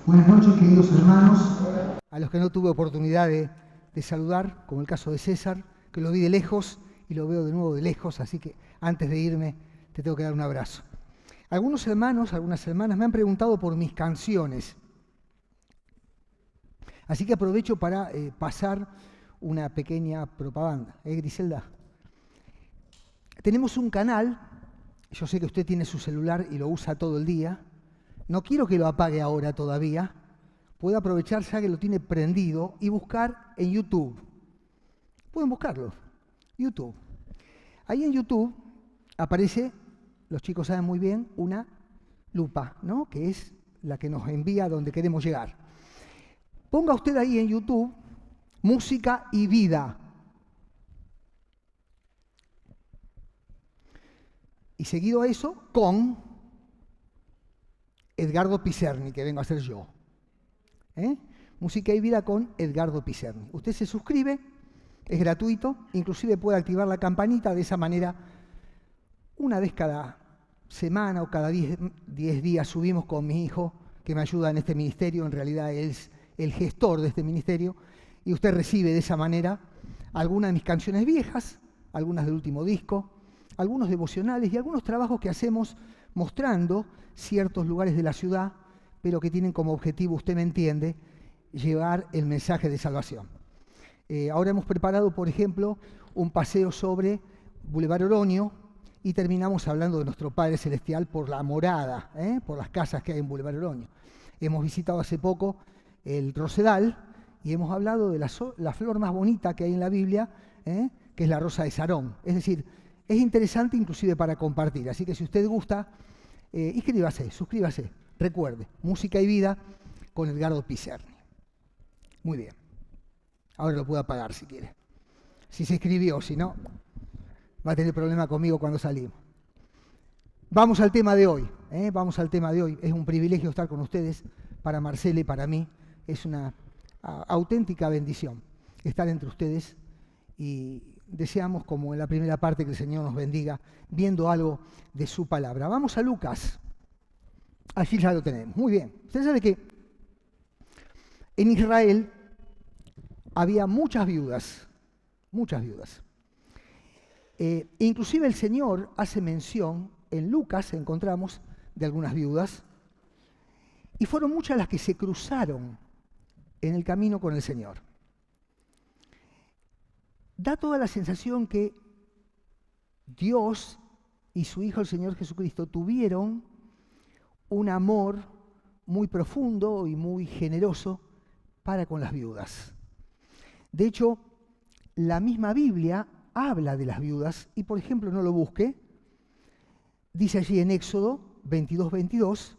Buenas noches, queridos hermanos. A los que no tuve oportunidad de saludar, como el caso de César, que lo vi de lejos y lo veo de nuevo de lejos, así que antes de irme te tengo que dar un abrazo. Algunos hermanos, algunas hermanas me han preguntado por mis canciones, así que aprovecho para pasar una pequeña propaganda. Griselda? Tenemos un canal, yo sé que usted tiene su celular y lo usa todo el día, no quiero que lo apague ahora todavía, puede aprovechar ya que lo tiene prendido y buscar en YouTube. Pueden buscarlo, YouTube. Ahí en YouTube aparece, los chicos saben muy bien, una lupa, ¿no? Que es la que nos envía a donde queremos llegar. Ponga usted ahí en YouTube música y vida. Y seguido a eso, con Edgardo Piserni, que vengo a ser yo. Música y vida con Edgardo Piserni. Usted se suscribe, es gratuito, inclusive puede activar la campanita, de esa manera, una vez cada semana o cada 10 días subimos con mi hijo, que me ayuda en este ministerio, en realidad él es el gestor de este ministerio, y usted recibe de esa manera algunas de mis canciones viejas, algunas del último disco, algunos devocionales y algunos trabajos que hacemos mostrando ciertos lugares de la ciudad, pero que tienen como objetivo, usted me entiende, llevar el mensaje de salvación. Ahora hemos preparado, por ejemplo, un paseo sobre Boulevard Oroño y terminamos hablando de nuestro Padre Celestial por la morada, por las casas que hay en Boulevard Oroño. Hemos visitado hace poco el Rosedal y hemos hablado de la flor más bonita que hay en la Biblia, que es la rosa de Sarón. Es decir, es interesante inclusive para compartir. Así que si usted gusta, inscríbase, suscríbase. Recuerde, música y vida con Edgardo Piserni. Muy bien. Ahora lo puedo apagar si quiere. Si se inscribió, si no, va a tener problema conmigo cuando salimos. Vamos al tema de hoy. Vamos al tema de hoy. Es un privilegio estar con ustedes. Para Marcela y para mí es una auténtica bendición estar entre ustedes y deseamos, como en la primera parte, que el Señor nos bendiga viendo algo de su palabra. Vamos a Lucas. Allí ya lo tenemos. Muy bien. Usted sabe que en Israel había muchas viudas. Muchas viudas. Inclusive el Señor hace mención, en Lucas encontramos de algunas viudas, y fueron muchas las que se cruzaron en el camino con el Señor. Da toda la sensación que Dios y su Hijo el Señor Jesucristo tuvieron un amor muy profundo y muy generoso para con las viudas. De hecho, la misma Biblia habla de las viudas y, por ejemplo, no lo busque, dice allí en Éxodo 22:22,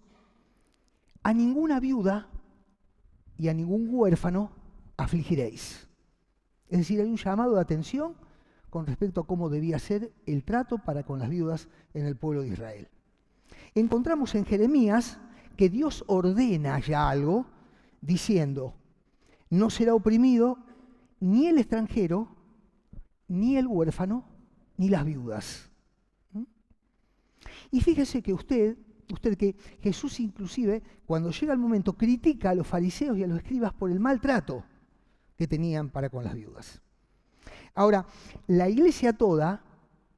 a ninguna viuda y a ningún huérfano afligiréis. Es decir, hay un llamado de atención con respecto a cómo debía ser el trato para con las viudas en el pueblo de Israel. Encontramos en Jeremías que Dios ordena ya algo diciendo, no será oprimido ni el extranjero, ni el huérfano, ni las viudas. Y fíjese que usted que Jesús inclusive, cuando llega el momento, critica a los fariseos y a los escribas por el maltrato que tenían para con las viudas. Ahora, la iglesia toda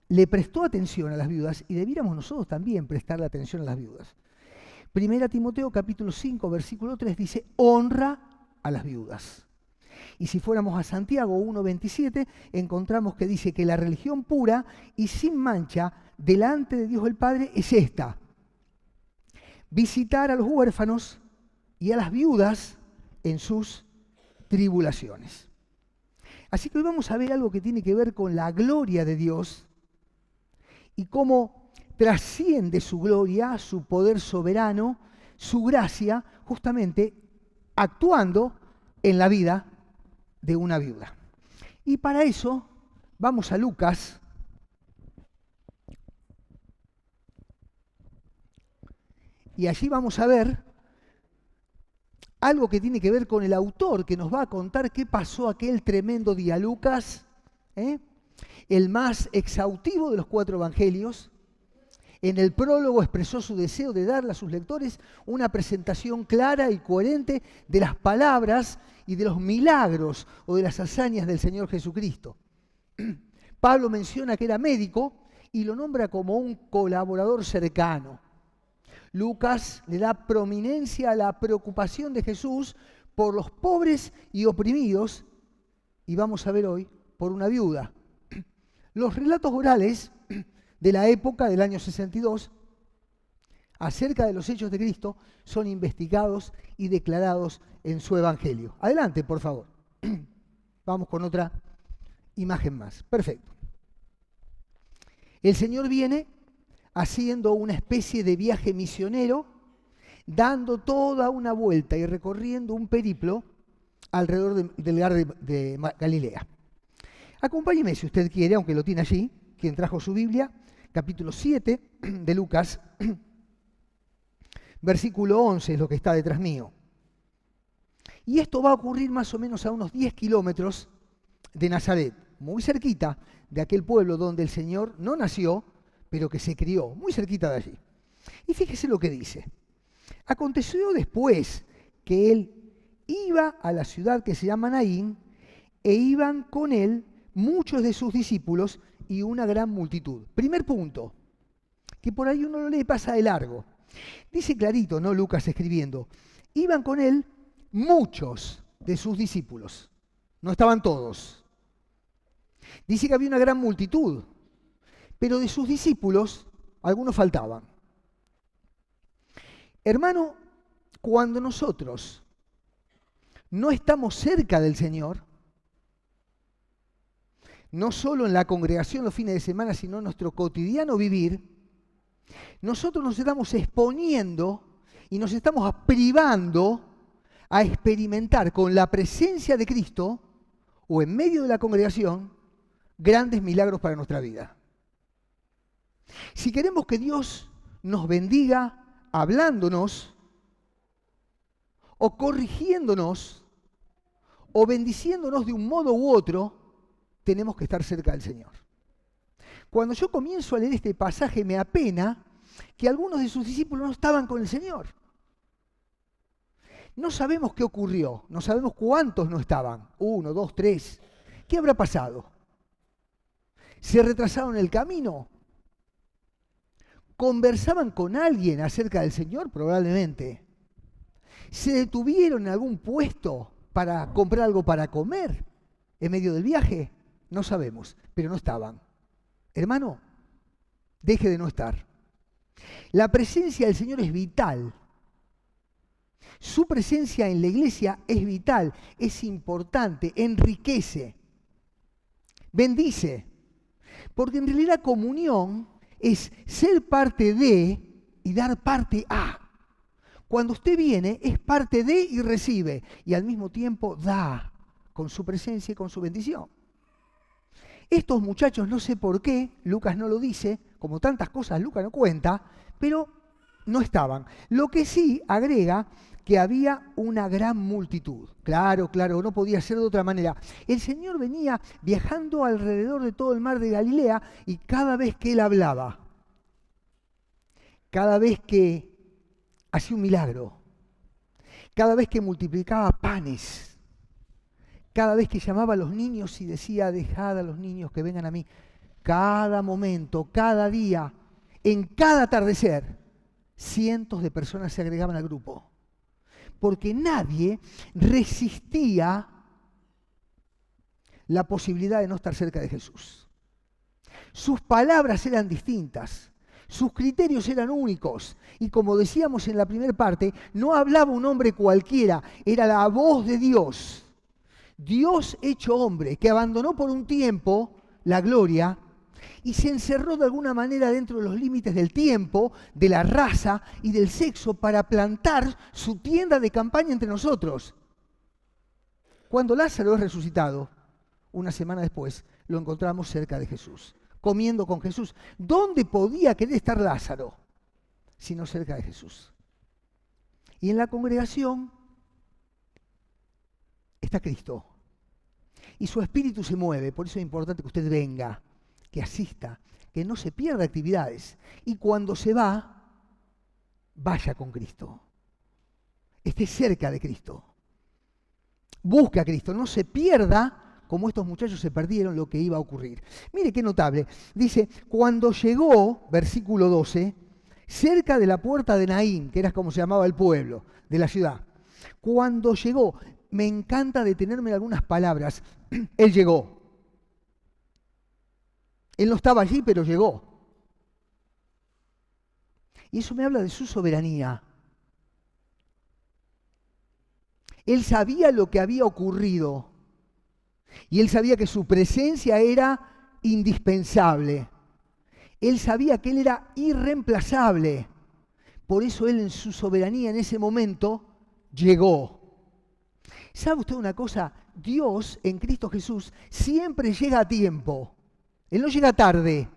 le prestó atención a las viudas y debiéramos nosotros también prestarle atención a las viudas. 1 Timoteo capítulo 5, versículo 3 dice, honra a las viudas. Y si fuéramos a Santiago 1:27, encontramos que dice que la religión pura y sin mancha delante de Dios el Padre es esta: visitar a los huérfanos y a las viudas en sus tribulaciones. Así que hoy vamos a ver algo que tiene que ver con la gloria de Dios y cómo trasciende su gloria, su poder soberano, su gracia, justamente actuando en la vida de una viuda. Y para eso vamos a Lucas, y allí vamos a ver algo que tiene que ver con el autor que nos va a contar qué pasó aquel tremendo día. Lucas, el más exhaustivo de los 4 evangelios, En el prólogo expresó su deseo de darle a sus lectores una presentación clara y coherente de las palabras y de los milagros o de las hazañas del Señor Jesucristo. Pablo menciona que era médico y lo nombra como un colaborador cercano. Lucas le da prominencia a la preocupación de Jesús por los pobres y oprimidos, y vamos a ver hoy, por una viuda. Los relatos orales de la época del año 62 acerca de los hechos de Cristo son investigados y declarados en su Evangelio. Adelante, por favor. Vamos con otra imagen más. Perfecto. El Señor viene haciendo una especie de viaje misionero, dando toda una vuelta y recorriendo un periplo alrededor del lugar de Galilea. Acompáñeme si usted quiere, aunque lo tiene allí, quien trajo su Biblia, capítulo 7 de Lucas, versículo 11 es lo que está detrás mío. Y esto va a ocurrir más o menos a unos 10 kilómetros de Nazaret, muy cerquita de aquel pueblo donde el Señor no nació, pero que se crió, muy cerquita de allí. Y fíjese lo que dice. Aconteció después que él iba a la ciudad que se llama Naín, e iban con él muchos de sus discípulos y una gran multitud. Primer punto, que por ahí uno lo lee y pasa de largo. Dice clarito, ¿no? Lucas escribiendo, iban con él muchos de sus discípulos, no estaban todos. Dice que había una gran multitud, pero de sus discípulos algunos faltaban. Hermano, cuando nosotros no estamos cerca del Señor, no solo en la congregación los fines de semana, sino en nuestro cotidiano vivir, nosotros nos estamos exponiendo y nos estamos privando a experimentar con la presencia de Cristo o en medio de la congregación grandes milagros para nuestra vida. Si queremos que Dios nos bendiga hablándonos o corrigiéndonos o bendiciéndonos de un modo u otro, tenemos que estar cerca del Señor. Cuando yo comienzo a leer este pasaje me apena que algunos de sus discípulos no estaban con el Señor. No sabemos qué ocurrió, no sabemos cuántos no estaban, 1, 2, 3. ¿Qué habrá pasado? ¿Se retrasaron el camino? ¿Conversaban con alguien acerca del Señor? Probablemente. ¿Se detuvieron en algún puesto para comprar algo para comer en medio del viaje? No sabemos, pero no estaban. Hermano, deje de no estar. La presencia del Señor es vital. Su presencia en la iglesia es vital, es importante, enriquece, bendice. Porque en realidad comunión es ser parte de y dar parte a. Cuando usted viene es parte de y recibe y al mismo tiempo da con su presencia y con su bendición. Estos muchachos, no sé por qué, Lucas no lo dice, como tantas cosas Lucas no cuenta, pero no estaban. Lo que sí agrega que había una gran multitud. Claro, no podía ser de otra manera. El Señor venía viajando alrededor de todo el mar de Galilea y cada vez que Él hablaba, cada vez que hacía un milagro, cada vez que multiplicaba panes, cada vez que llamaba a los niños y decía, dejad a los niños que vengan a mí, cada momento, cada día, en cada atardecer, cientos de personas se agregaban al grupo. Porque nadie resistía la posibilidad de no estar cerca de Jesús. Sus palabras eran distintas, sus criterios eran únicos. Y como decíamos en la primera parte, no hablaba un hombre cualquiera, era la voz de Dios. Dios hecho hombre, que abandonó por un tiempo la gloria y se encerró de alguna manera dentro de los límites del tiempo, de la raza y del sexo para plantar su tienda de campaña entre nosotros. Cuando Lázaro es resucitado, una semana después, lo encontramos cerca de Jesús, comiendo con Jesús. ¿Dónde podía querer estar Lázaro? Sino cerca de Jesús. Y en la congregación está Cristo. Y su espíritu se mueve, por eso es importante que usted venga que asista, que no se pierda actividades. Y cuando se va, vaya con Cristo. Esté cerca de Cristo. Busque a Cristo, no se pierda, como estos muchachos se perdieron, lo que iba a ocurrir. Mire qué notable. Dice, cuando llegó, versículo 12, cerca de la puerta de Naín, que era como se llamaba el pueblo de la ciudad. Cuando llegó, me encanta detenerme en algunas palabras. Él llegó. Él no estaba allí, pero llegó. Y eso me habla de su soberanía. Él sabía lo que había ocurrido. Y él sabía que su presencia era indispensable. Él sabía que él era irreemplazable. Por eso él en su soberanía en ese momento llegó. ¿Sabe usted una cosa? Dios en Cristo Jesús siempre llega a tiempo. Él no llega tarde.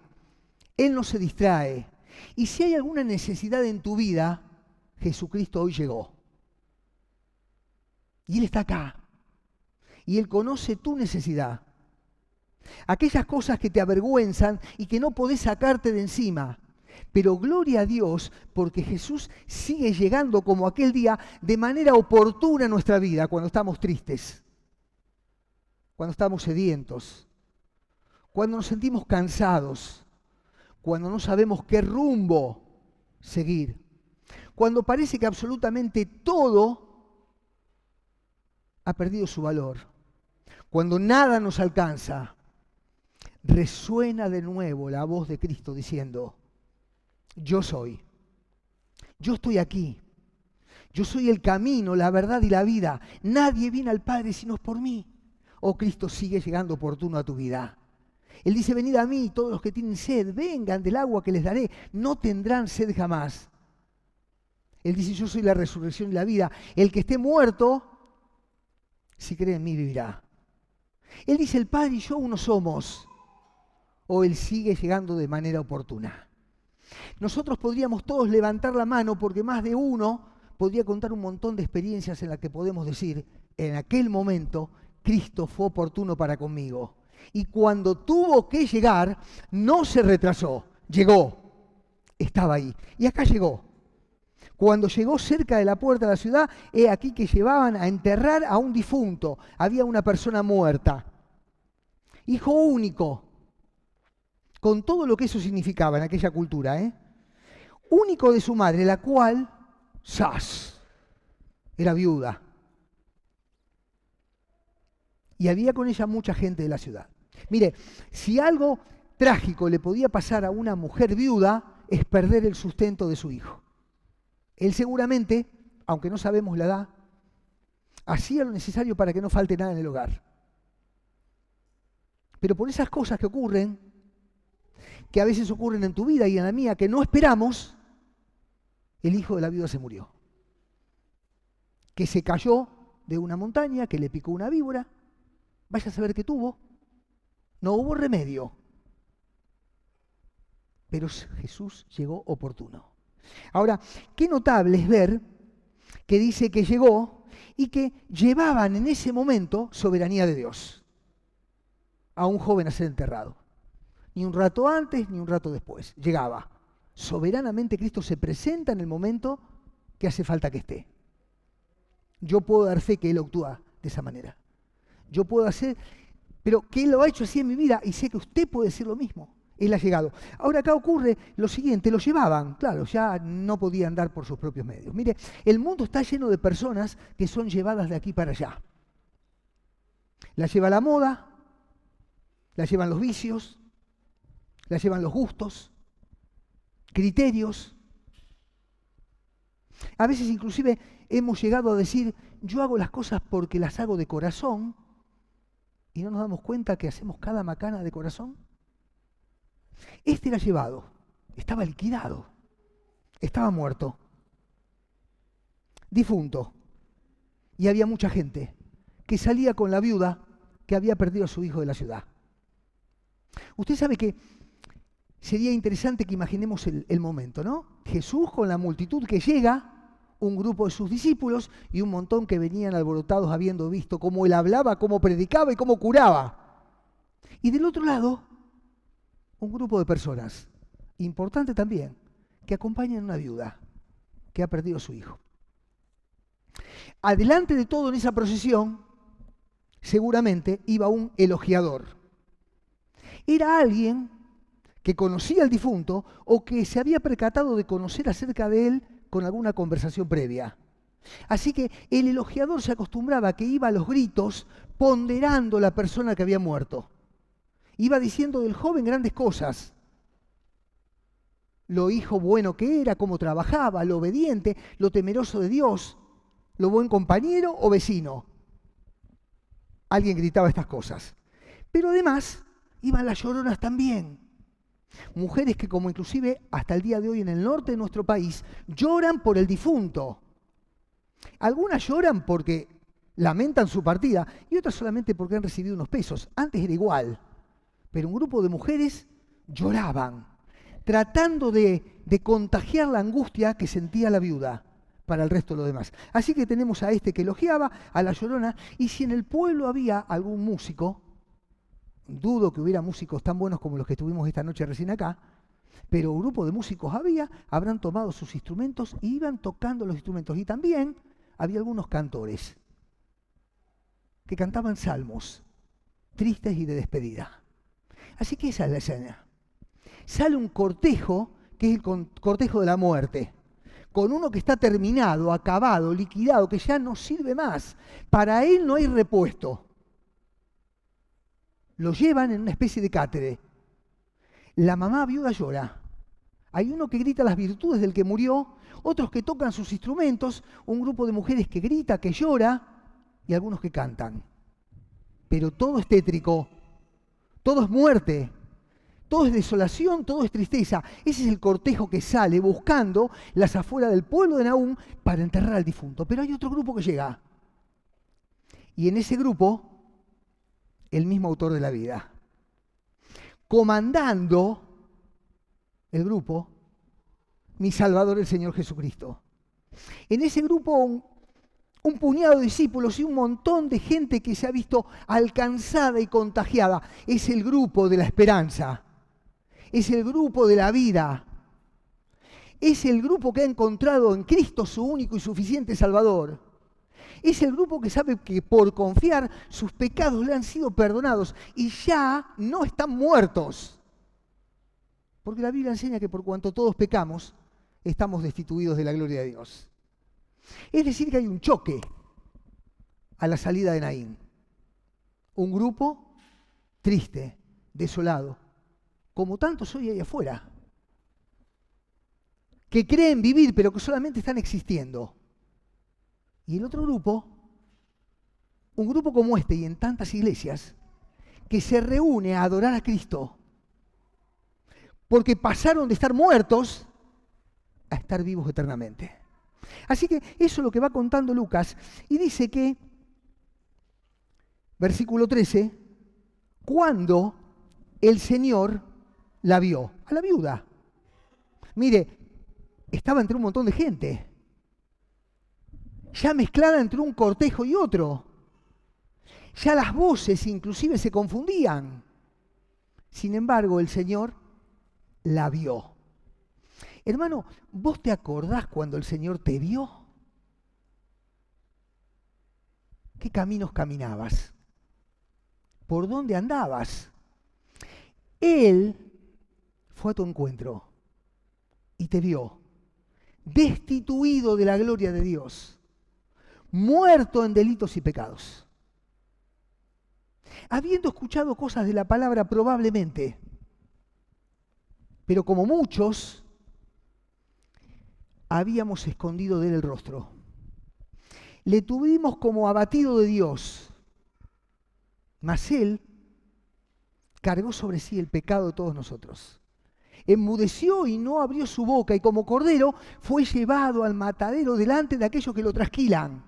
Él no se distrae. Y si hay alguna necesidad en tu vida, Jesucristo hoy llegó. Y Él está acá. Y Él conoce tu necesidad. Aquellas cosas que te avergüenzan y que no podés sacarte de encima. Pero gloria a Dios porque Jesús sigue llegando como aquel día de manera oportuna en nuestra vida cuando estamos tristes, cuando estamos sedientos, cuando nos sentimos cansados, cuando no sabemos qué rumbo seguir, cuando parece que absolutamente todo ha perdido su valor, cuando nada nos alcanza. Resuena de nuevo la voz de Cristo diciendo, yo soy, yo estoy aquí, yo soy el camino, la verdad y la vida. Nadie viene al Padre sino por mí. Oh, Cristo sigue llegando oportuno a tu vida. Él dice, venid a mí todos los que tienen sed, vengan del agua que les daré, no tendrán sed jamás. Él dice, yo soy la resurrección y la vida. El que esté muerto, si cree en mí, vivirá. Él dice, el Padre y yo uno somos. O Él sigue llegando de manera oportuna. Nosotros podríamos todos levantar la mano porque más de uno podría contar un montón de experiencias en las que podemos decir, en aquel momento Cristo fue oportuno para conmigo. Y cuando tuvo que llegar, no se retrasó, llegó, estaba ahí. Y acá llegó. Cuando llegó cerca de la puerta de la ciudad, he aquí que llevaban a enterrar a un difunto. Había una persona muerta. Hijo único. Con todo lo que eso significaba en aquella cultura, único de su madre, la cual, ¡zas!, era viuda. Y había con ella mucha gente de la ciudad. Mire, si algo trágico le podía pasar a una mujer viuda, es perder el sustento de su hijo. Él seguramente, aunque no sabemos la edad, hacía lo necesario para que no falte nada en el hogar. Pero por esas cosas que ocurren, que a veces ocurren en tu vida y en la mía, que no esperamos, el hijo de la viuda se murió. Que se cayó de una montaña, que le picó una víbora, vaya a saber qué tuvo, no hubo remedio. Pero Jesús llegó oportuno. Ahora, qué notable es ver que dice que llegó y que llevaban en ese momento soberanía de Dios a un joven a ser enterrado. Ni un rato antes, ni un rato después. Llegaba. Soberanamente Cristo se presenta en el momento que hace falta que esté. Yo puedo dar fe que Él actúa de esa manera. Yo puedo hacer, pero que Él lo ha hecho así en mi vida y sé que usted puede decir lo mismo. Él ha llegado. Ahora acá ocurre lo siguiente, lo llevaban. Claro, ya no podía andar por sus propios medios. Mire, el mundo está lleno de personas que son llevadas de aquí para allá. La lleva la moda, la llevan los vicios, la llevan los gustos, criterios. A veces inclusive hemos llegado a decir, yo hago las cosas porque las hago de corazón, y no nos damos cuenta que hacemos cada macana de corazón. Este era llevado, estaba liquidado, estaba muerto, difunto, y había mucha gente que salía con la viuda que había perdido a su hijo de la ciudad. Usted sabe que sería interesante que imaginemos el momento, ¿no? Jesús con la multitud que llega, un grupo de sus discípulos y un montón que venían alborotados habiendo visto cómo Él hablaba, cómo predicaba y cómo curaba. Y del otro lado, un grupo de personas, importante también, que acompañan a una viuda que ha perdido a su hijo. Adelante de todo en esa procesión, seguramente iba un elogiador. Era alguien que conocía al difunto o que se había percatado de conocer acerca de él con alguna conversación previa. Así que el elogiador se acostumbraba a que iba a los gritos ponderando la persona que había muerto. Iba diciendo del joven grandes cosas. Lo hijo bueno que era, cómo trabajaba, lo obediente, lo temeroso de Dios, lo buen compañero o vecino. Alguien gritaba estas cosas. Pero además iban las lloronas también. Mujeres que, como inclusive hasta el día de hoy en el norte de nuestro país, lloran por el difunto. Algunas lloran porque lamentan su partida y otras solamente porque han recibido unos pesos. Antes era igual, pero un grupo de mujeres lloraban, tratando de contagiar la angustia que sentía la viuda para el resto de los demás. Así que tenemos a este que elogiaba, a la llorona, y si en el pueblo había algún músico, dudo que hubiera músicos tan buenos como los que tuvimos esta noche recién acá, pero un grupo de músicos habrán tomado sus instrumentos y iban tocando los instrumentos. Y también había algunos cantores que cantaban salmos tristes y de despedida. Así que esa es la escena. Sale un cortejo, que es el cortejo de la muerte, con uno que está terminado, acabado, liquidado, que ya no sirve más. Para él no hay repuesto. Lo llevan en una especie de cátere. La mamá viuda llora. Hay uno que grita las virtudes del que murió, otros que tocan sus instrumentos, un grupo de mujeres que grita, que llora, y algunos que cantan. Pero todo es tétrico, todo es muerte, todo es desolación, todo es tristeza. Ese es el cortejo que sale buscando las afueras del pueblo de Nahum para enterrar al difunto. Pero hay otro grupo que llega. Y en ese grupo, el mismo autor de la vida. Comandando el grupo, mi Salvador, el Señor Jesucristo. En ese grupo un puñado de discípulos y un montón de gente que se ha visto alcanzada y contagiada. Es el grupo de la esperanza. Es el grupo de la vida. Es el grupo que ha encontrado en Cristo su único y suficiente Salvador. Es el grupo que sabe que por confiar sus pecados le han sido perdonados y ya no están muertos. Porque la Biblia enseña que por cuanto todos pecamos, estamos destituidos de la gloria de Dios. Es decir, que hay un choque a la salida de Naín. Un grupo triste, desolado, como tantos hoy ahí afuera, que creen vivir pero que solamente están existiendo. Y el otro grupo, un grupo como este y en tantas iglesias, que se reúne a adorar a Cristo, porque pasaron de estar muertos a estar vivos eternamente. Así que eso es lo que va contando Lucas, y dice que, versículo 13, cuando el Señor la vio, a la viuda. Mire, estaba entre un montón de gente, ya mezclada entre un cortejo y otro. Ya las voces inclusive se confundían. Sin embargo, el Señor la vio. Hermano, ¿vos te acordás cuando el Señor te vio? ¿Qué caminos caminabas? ¿Por dónde andabas? Él fue a tu encuentro y te vio, destituido de la gloria de Dios, muerto en delitos y pecados, habiendo escuchado cosas de la palabra probablemente, pero como muchos, habíamos escondido de él el rostro. Le tuvimos como abatido de Dios, mas él cargó sobre sí el pecado de todos nosotros. Enmudeció y no abrió su boca, y como cordero fue llevado al matadero delante de aquellos que lo trasquilan.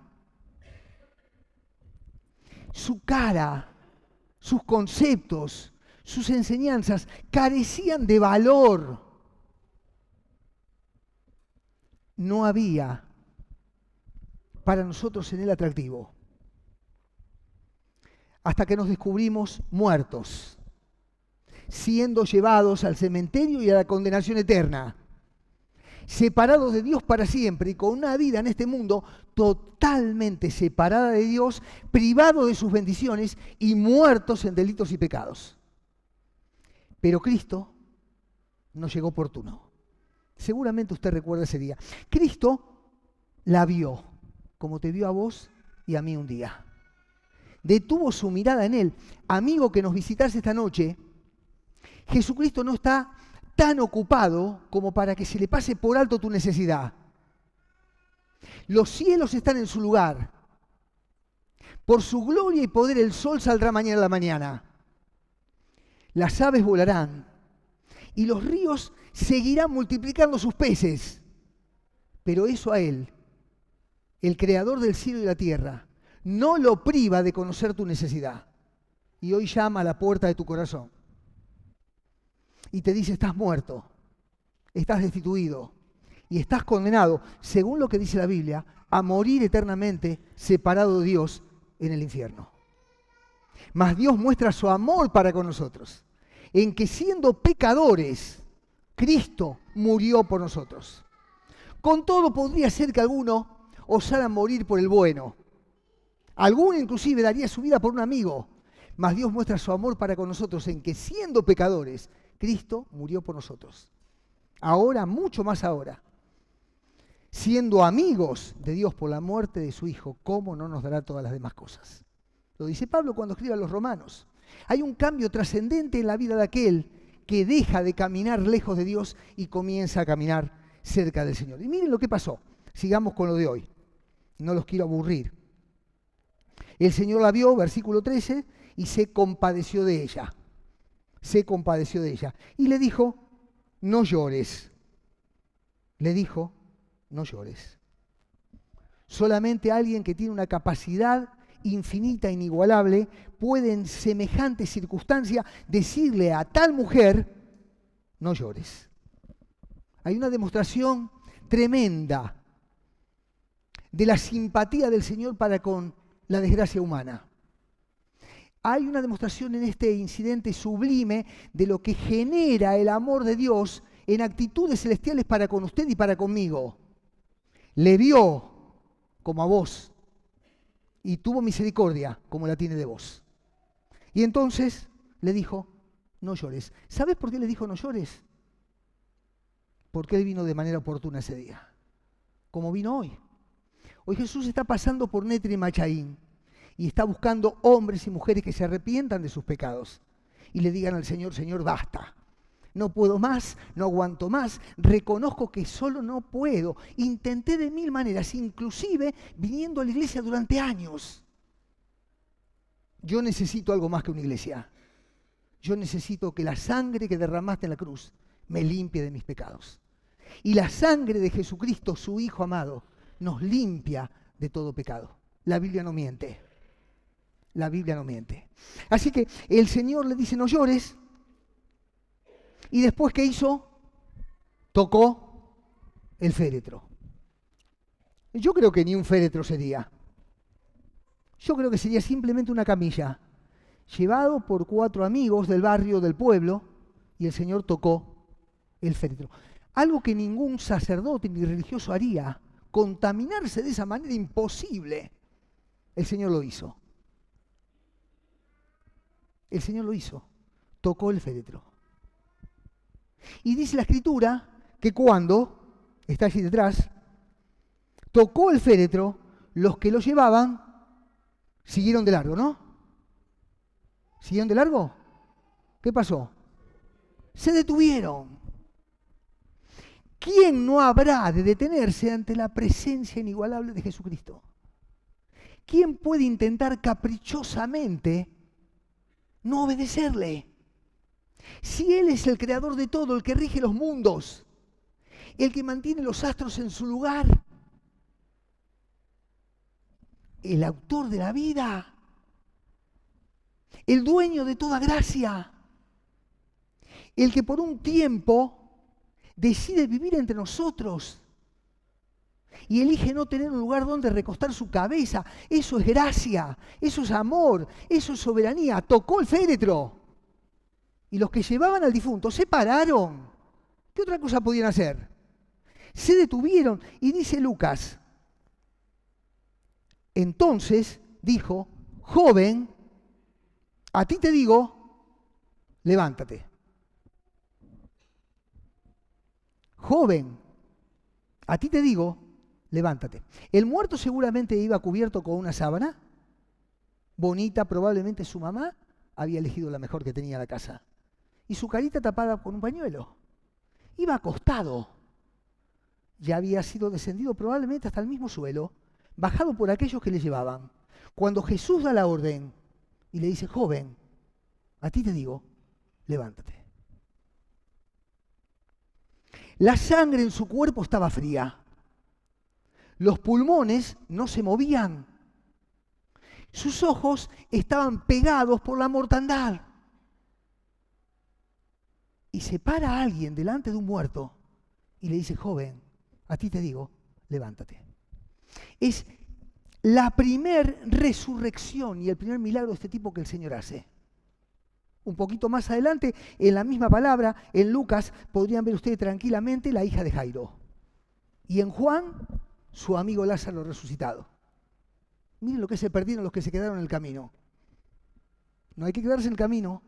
Su cara, sus conceptos, sus enseñanzas carecían de valor. No había para nosotros en él atractivo. Hasta que nos descubrimos muertos, siendo llevados al cementerio y a la condenación eterna, separados de Dios para siempre y con una vida en este mundo totalmente separada de Dios, privados de sus bendiciones y muertos en delitos y pecados. Pero Cristo no llegó oportuno. Seguramente usted recuerda ese día. Cristo la vio, como te vio a vos y a mí un día. Detuvo su mirada en él. Amigo que nos visitas esta noche, Jesucristo no está tan ocupado como para que se le pase por alto tu necesidad. Los cielos están en su lugar. Por su gloria y poder el sol saldrá mañana a la mañana. Las aves volarán y los ríos seguirán multiplicando sus peces. Pero eso a él, el creador del cielo y la tierra, no lo priva de conocer tu necesidad. Y hoy llama a la puerta de tu corazón. Y te dice, estás muerto, estás destituido y estás condenado, según lo que dice la Biblia, a morir eternamente separado de Dios en el infierno. Mas Dios muestra su amor para con nosotros, en que siendo pecadores, Cristo murió por nosotros. Con todo podría ser que alguno osara morir por el bueno. Alguno inclusive daría su vida por un amigo. Mas Dios muestra su amor para con nosotros, en que siendo pecadores, Cristo murió por nosotros. Ahora, mucho más ahora, siendo amigos de Dios por la muerte de su Hijo, ¿cómo no nos dará todas las demás cosas? Lo dice Pablo cuando escribe a los romanos. Hay un cambio trascendente en la vida de aquel que deja de caminar lejos de Dios y comienza a caminar cerca del Señor. Y miren lo que pasó. Sigamos con lo de hoy. No los quiero aburrir. El Señor la vio, versículo 13, y se compadeció de ella. Se compadeció de ella. Y le dijo, no llores. Le dijo, no llores. Solamente alguien que tiene una capacidad infinita, inigualable, puede en semejante circunstancia decirle a tal mujer, no llores. Hay una demostración tremenda de la simpatía del Señor para con la desgracia humana. Hay una demostración en este incidente sublime de lo que genera el amor de Dios en actitudes celestiales para con usted y para conmigo. Le vio como a vos y tuvo misericordia como la tiene de vos. Y entonces le dijo, no llores. ¿Sabes por qué le dijo no llores? Porque él vino de manera oportuna ese día, como vino hoy. Hoy Jesús está pasando por Netre y Machaín y está buscando hombres y mujeres que se arrepientan de sus pecados y le digan al Señor, Señor, basta. No puedo más, no aguanto más, reconozco que solo no puedo. Intenté de mil maneras, inclusive viniendo a la iglesia durante años. Yo necesito algo más que una iglesia. Yo necesito que la sangre que derramaste en la cruz me limpie de mis pecados. Y la sangre de Jesucristo, su Hijo amado, nos limpia de todo pecado. La Biblia no miente. La Biblia no miente. Así que el Señor le dice, no llores. Y después, ¿qué hizo? Tocó el féretro. Yo creo que ni un féretro sería. Yo creo que sería simplemente una camilla, llevado por 4 amigos del barrio, del pueblo, y el Señor tocó el féretro. Algo que ningún sacerdote ni religioso haría, contaminarse de esa manera, imposible. El Señor lo hizo. El Señor lo hizo. Tocó el féretro. Y dice la Escritura que cuando, está allí detrás, tocó el féretro, los que lo llevaban siguieron de largo, ¿no? ¿Siguieron de largo? ¿Qué pasó? Se detuvieron. ¿Quién no habrá de detenerse ante la presencia inigualable de Jesucristo? ¿Quién puede intentar caprichosamente no obedecerle? Si Él es el creador de todo, el que rige los mundos, el que mantiene los astros en su lugar, el autor de la vida, el dueño de toda gracia, el que por un tiempo decide vivir entre nosotros y elige no tener un lugar donde recostar su cabeza, eso es gracia, eso es amor, eso es soberanía. Tocó el féretro y los que llevaban al difunto se pararon. ¿Qué otra cosa podían hacer? Se detuvieron y dice Lucas, entonces dijo, joven, a ti te digo, levántate. Joven, a ti te digo, levántate. El muerto seguramente iba cubierto con una sábana, bonita, probablemente su mamá había elegido la mejor que tenía en la casa. Y su carita tapada con un pañuelo. Iba acostado. Ya había sido descendido probablemente hasta el mismo suelo, bajado por aquellos que le llevaban. Cuando Jesús da la orden y le dice, joven, a ti te digo, levántate. La sangre en su cuerpo estaba fría. Los pulmones no se movían. Sus ojos estaban pegados por la mortandad. Y se para alguien delante de un muerto y le dice, joven, a ti te digo, levántate. Es la primer resurrección y el primer milagro de este tipo que el Señor hace. Un poquito más adelante, en la misma palabra, en Lucas, podrían ver ustedes tranquilamente la hija de Jairo. Y en Juan, su amigo Lázaro resucitado. Miren lo que se perdieron los que se quedaron en el camino. No hay que quedarse en el camino.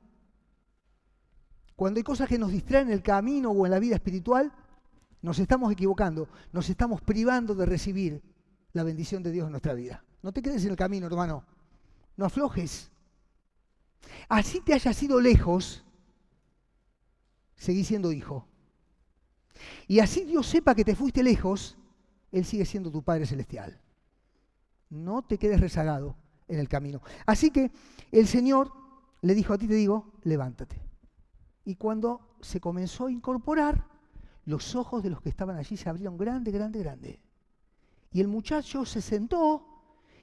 Cuando hay cosas que nos distraen en el camino o en la vida espiritual, nos estamos equivocando, nos estamos privando de recibir la bendición de Dios en nuestra vida. No te quedes en el camino, hermano. No aflojes. Así te hayas ido lejos, seguís siendo hijo. Y así Dios sepa que te fuiste lejos, Él sigue siendo tu Padre Celestial. No te quedes rezagado en el camino. Así que el Señor le dijo, a ti te digo, levántate. Y cuando se comenzó a incorporar, los ojos de los que estaban allí se abrieron grande, grande, grande. Y el muchacho se sentó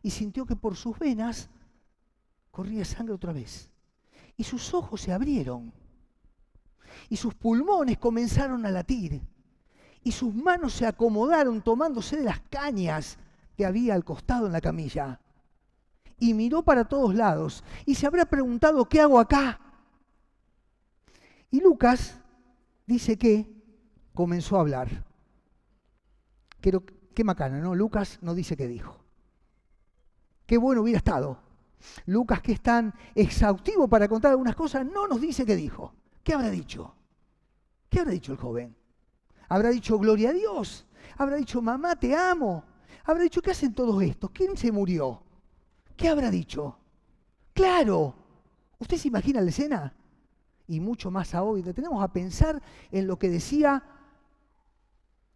y sintió que por sus venas corría sangre otra vez. Y sus ojos se abrieron. Y sus pulmones comenzaron a latir. Y sus manos se acomodaron tomándose de las cañas que había al costado en la camilla. Y miró para todos lados. Y se habrá preguntado, ¿qué hago acá? Y Lucas dice que comenzó a hablar. Qué macana, ¿no? Lucas no dice qué dijo. Qué bueno hubiera estado. Lucas, que es tan exhaustivo para contar algunas cosas, no nos dice qué dijo. ¿Qué habrá dicho? ¿Qué habrá dicho el joven? ¿Habrá dicho gloria a Dios? ¿Habrá dicho mamá te amo? ¿Habrá dicho qué hacen todos estos? ¿Quién se murió? ¿Qué habrá dicho? Claro, ¿usted se imagina la escena? Y mucho más aún, detenemos a pensar en lo que decía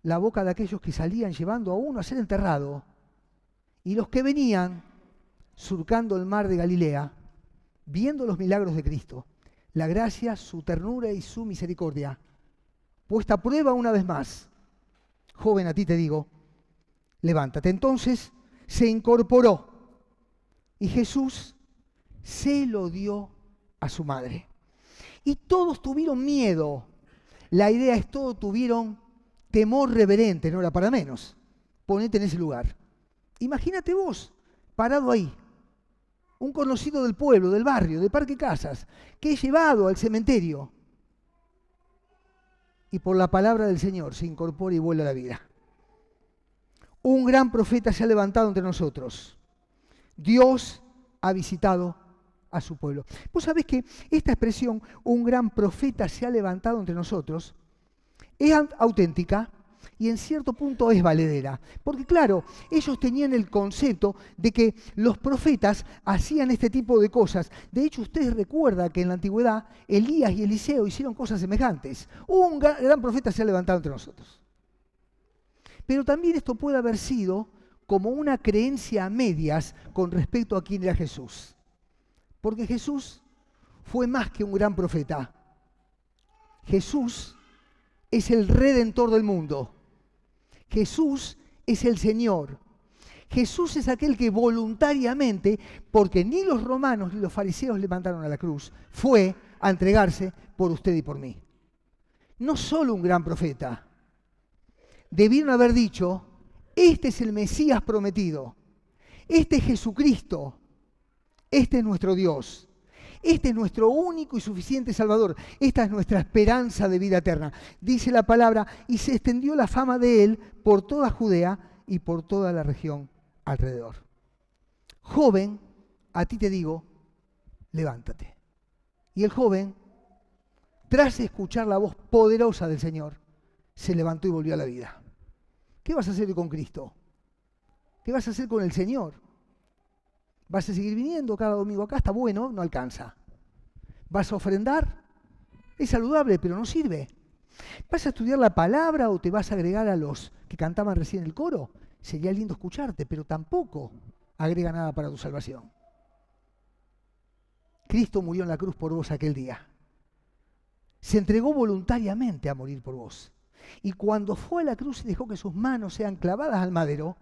la boca de aquellos que salían llevando a uno a ser enterrado y los que venían surcando el mar de Galilea, viendo los milagros de Cristo, la gracia, su ternura y su misericordia, puesta a prueba una vez más. Joven, a ti te digo, levántate. Entonces se incorporó y Jesús se lo dio a su madre. Y todos tuvieron miedo. La idea es, todos tuvieron temor reverente, no era para menos. Ponete en ese lugar. Imagínate vos, parado ahí, un conocido del pueblo, del barrio, de Parque Casas, que es llevado al cementerio y por la palabra del Señor se incorpora y vuelve a la vida. Un gran profeta se ha levantado entre nosotros. Dios ha visitado a su pueblo. Vos sabés que esta expresión, un gran profeta se ha levantado entre nosotros, es auténtica y en cierto punto es valedera. Porque claro, ellos tenían el concepto de que los profetas hacían este tipo de cosas. De hecho, ustedes recuerdan que en la antigüedad Elías y Eliseo hicieron cosas semejantes. Un gran profeta se ha levantado entre nosotros. Pero también esto puede haber sido como una creencia a medias con respecto a quién era Jesús. Porque Jesús fue más que un gran profeta. Jesús es el Redentor del mundo. Jesús es el Señor. Jesús es aquel que voluntariamente, porque ni los romanos ni los fariseos le mandaron a la cruz, fue a entregarse por usted y por mí. No solo un gran profeta. Debieron haber dicho, este es el Mesías prometido. Este es Jesucristo. Este es nuestro Dios. Este es nuestro único y suficiente Salvador. Esta es nuestra esperanza de vida eterna. Dice la palabra, y se extendió la fama de él por toda Judea y por toda la región alrededor. Joven, a ti te digo, levántate. Y el joven, tras escuchar la voz poderosa del Señor, se levantó y volvió a la vida. ¿Qué vas a hacer con Cristo? ¿Qué vas a hacer con el Señor? ¿Vas a seguir viniendo cada domingo acá? Está bueno, no alcanza. ¿Vas a ofrendar? Es saludable, pero no sirve. ¿Vas a estudiar la palabra o te vas a agregar a los que cantaban recién el coro? Sería lindo escucharte, pero tampoco agrega nada para tu salvación. Cristo murió en la cruz por vos aquel día. Se entregó voluntariamente a morir por vos. Y cuando fue a la cruz y dejó que sus manos sean clavadas al madero,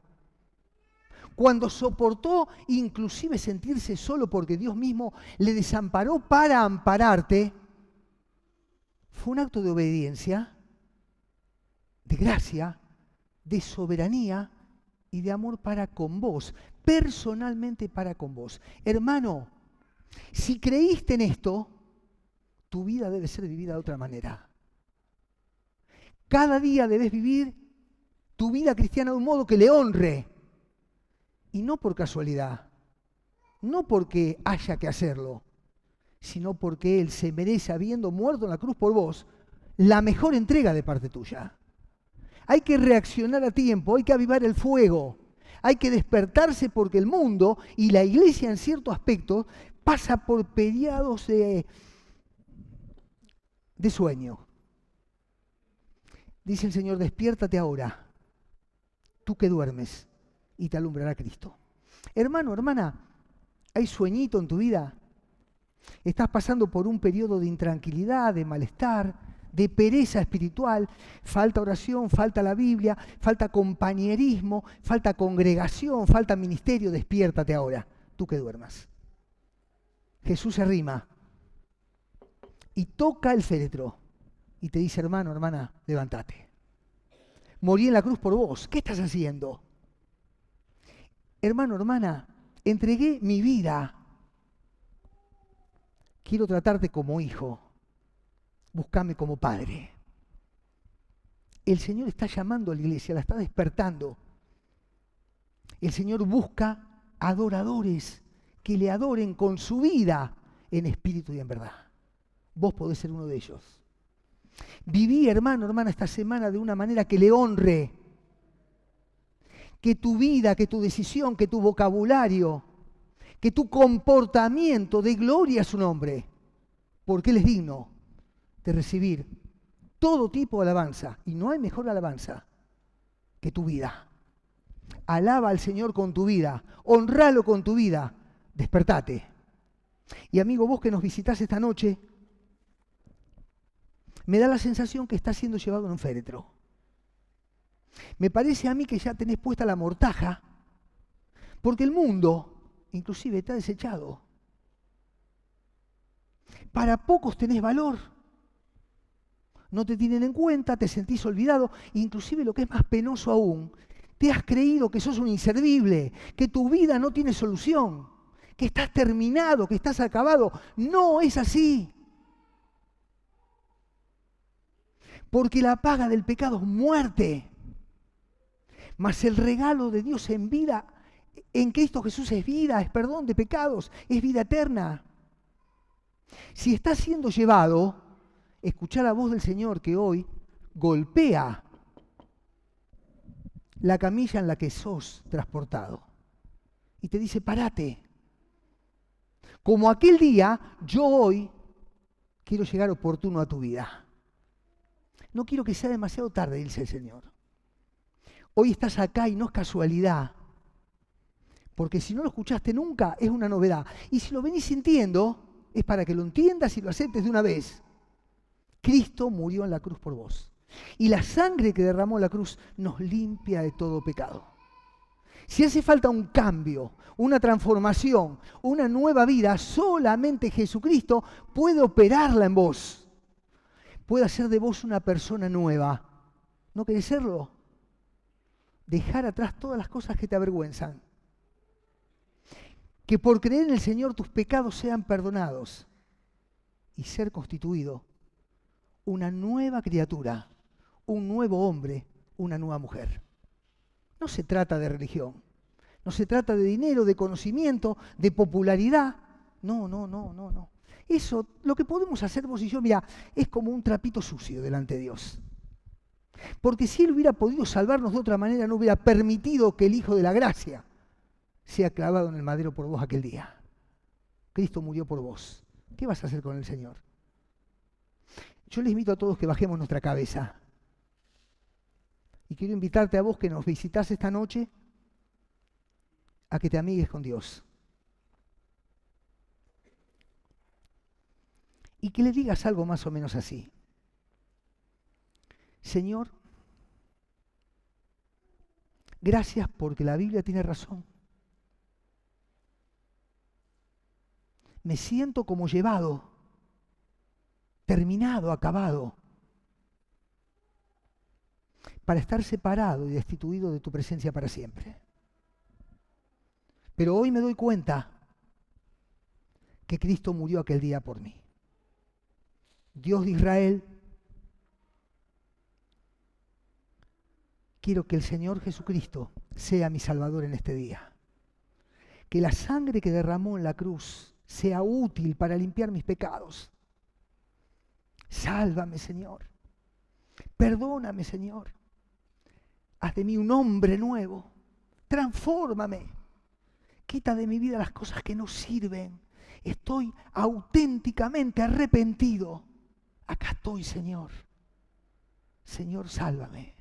cuando soportó inclusive sentirse solo porque Dios mismo le desamparó para ampararte, fue un acto de obediencia, de gracia, de soberanía y de amor para con vos, personalmente para con vos. Hermano, si creíste en esto, tu vida debe ser vivida de otra manera. Cada día debes vivir tu vida cristiana de un modo que le honre. Y no por casualidad, no porque haya que hacerlo, sino porque Él se merece, habiendo muerto en la cruz por vos, la mejor entrega de parte tuya. Hay que reaccionar a tiempo, hay que avivar el fuego, hay que despertarse porque el mundo y la iglesia en cierto aspecto pasa por periodos de sueño. Dice el Señor, despiértate ahora, tú que duermes, y te alumbrará Cristo. Hermano, hermana, ¿hay sueñito en tu vida? ¿Estás pasando por un periodo de intranquilidad, de malestar, de pereza espiritual? Falta oración, falta la Biblia, falta compañerismo, falta congregación, falta ministerio. Despiértate ahora, tú que duermas. Jesús se arrima y toca el féretro y te dice, hermano, hermana, levántate. Morí en la cruz por vos. ¿Qué estás haciendo? Hermano, hermana, entregué mi vida. Quiero tratarte como hijo. Búscame como padre. El Señor está llamando a la iglesia, la está despertando. El Señor busca adoradores que le adoren con su vida en espíritu y en verdad. Vos podés ser uno de ellos. Viví, hermano, hermana, esta semana de una manera que le honre. Que tu vida, que tu decisión, que tu vocabulario, que tu comportamiento dé gloria a su nombre, porque Él es digno de recibir todo tipo de alabanza, y no hay mejor alabanza que tu vida. Alaba al Señor con tu vida, honralo con tu vida, despertate. Y amigo, vos que nos visitás esta noche, me da la sensación que estás siendo llevado en un féretro. Me parece a mí que ya tenés puesta la mortaja, porque el mundo, inclusive, está desechado. Para pocos tenés valor. No te tienen en cuenta, te sentís olvidado, inclusive lo que es más penoso aún, te has creído que sos un inservible, que tu vida no tiene solución, que estás terminado, que estás acabado. No es así. Porque la paga del pecado es muerte. Mas el regalo de Dios en vida, en Cristo Jesús, es vida, es perdón de pecados, es vida eterna. Si estás siendo llevado, escuchá la voz del Señor que hoy golpea la camilla en la que sos transportado. Y te dice, parate. Como aquel día, yo hoy quiero llegar oportuno a tu vida. No quiero que sea demasiado tarde, dice el Señor. Hoy estás acá y no es casualidad, porque si no lo escuchaste nunca es una novedad. Y si lo venís sintiendo, es para que lo entiendas y lo aceptes de una vez. Cristo murió en la cruz por vos. Y la sangre que derramó en la cruz nos limpia de todo pecado. Si hace falta un cambio, una transformación, una nueva vida, solamente Jesucristo puede operarla en vos. Puede hacer de vos una persona nueva. ¿No querés serlo? Dejar atrás todas las cosas que te avergüenzan. que por creer en el Señor tus pecados sean perdonados y ser constituido una nueva criatura, un nuevo hombre, una nueva mujer. No se trata de religión, no se trata de dinero, de conocimiento, de popularidad. No. Eso, lo que podemos hacer vos y yo, mira, es como un trapito sucio delante de Dios. Porque si Él hubiera podido salvarnos de otra manera, no hubiera permitido que el Hijo de la Gracia sea clavado en el madero por vos aquel día. Cristo murió por vos. ¿Qué vas a hacer con el Señor? Yo les invito a todos que bajemos nuestra cabeza. Y quiero invitarte a vos que nos visitas esta noche a que te amigues con Dios. Y que le digas algo más o menos así. Señor, gracias porque la Biblia tiene razón. Me siento como llevado, terminado, acabado, para estar separado y destituido de tu presencia para siempre. Pero hoy me doy cuenta que Cristo murió aquel día por mí. Dios de Israel, quiero que el Señor Jesucristo sea mi Salvador en este día. Que la sangre que derramó en la cruz sea útil para limpiar mis pecados. Sálvame, Señor. Perdóname, Señor. Haz de mí un hombre nuevo. Transfórmame. Quita de mi vida las cosas que no sirven. Estoy auténticamente arrepentido. Acá estoy, Señor. Señor, sálvame.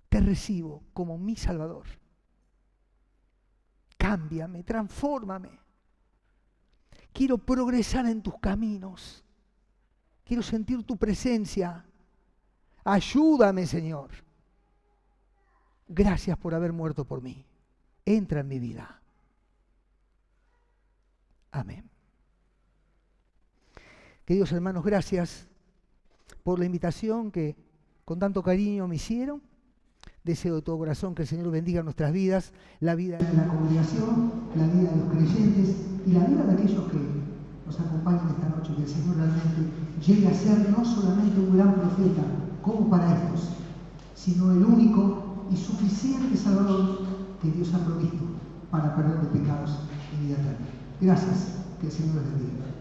Te recibo como mi Salvador. Cámbiame, transfórmame. Quiero progresar en tus caminos. Quiero sentir tu presencia. Ayúdame, Señor. Gracias por haber muerto por mí. Entra en mi vida. Amén. Queridos hermanos, gracias por la invitación que con tanto cariño me hicieron. Deseo de todo corazón que el Señor bendiga nuestras vidas, la vida de la congregación, la vida de los creyentes y la vida de aquellos que nos acompañan esta noche. Que el Señor realmente llegue a ser no solamente un gran profeta, como para estos, sino el único y suficiente Salvador que Dios ha provisto para perdón de pecados y vida eterna. Gracias, que el Señor les bendiga.